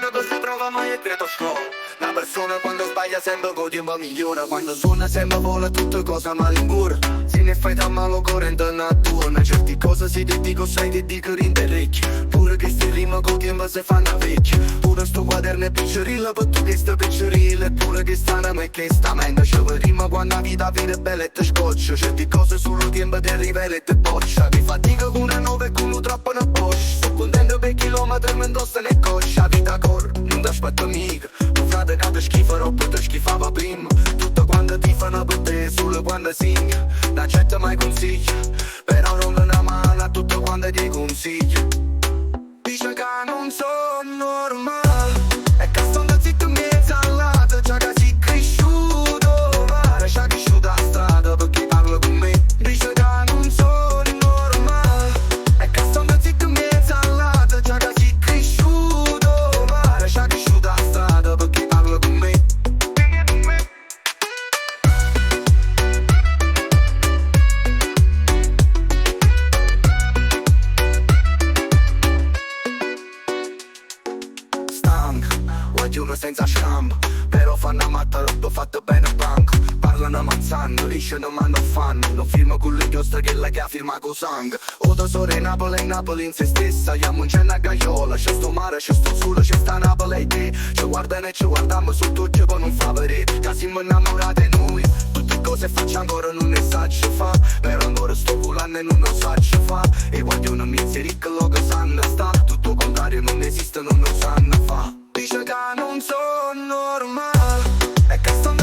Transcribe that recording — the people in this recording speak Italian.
non si trova mai e credo scuola. Una persona quando sbaglia sempre con tempo migliora. Quando suona sempre vola tutte cose malincura. Se ne fai da malo corrente a tua. Una certe cose si ti dico sai ti dico rinderecchi. Pure che sti rima con tempo si fanno vecchi. Pure sto quaderno è piccerilla per tu che sta piccerilla. Pure che sta me che sta mente. Ci rima quando la vita viene bella e ti scoccia. Certe cose solo tempo ti rivela e ti boccia. Mi fatica con una nuova e con un troppo una boccia. Sto contento per chilometri mi indossa le cosce. La vita corre, non ti aspetto mica. Tu frate che ti schifo, roba ti schifava prima. Tutto quando ti fanno per te, solo quando singhi. Non accetta mai consigli, però non me ne mano a tutto quando ti consiglio. Dice che non sono normale e che sto zitto in mezzo all'altro. Già che sei cresciuto male, c'è cresciuto a strada perché parla con me. Dice che non sono normale e che sto zitto in mezzo all'altro. Già che sei cresciuto male, c'è cresciuto a strada perché parla con me. Guagliuno senza sciambo, però fanno matta roba fatta bene a banco. Parlano ammazzando, risciano ma non fanno. Non firmo con le chiostre che la che firma con sangue. O tesoro in Napoli in se stessa. Iamo in cena a gaiola, c'è sto mare, c'è sto sole, c'è sta Napoli e te. Ci guardano e ci guardiamo su tutto poi non fa vedere. Che siamo innamorati noi. Tutte cose faccio ancora non ne saccio fa. Però ancora sto volando e non lo saccio fa. E guagliuno mi si ricca lo che sanno sta. Tutto contrario non esiste, non lo sanno fa. Dice che non sono normale e che sto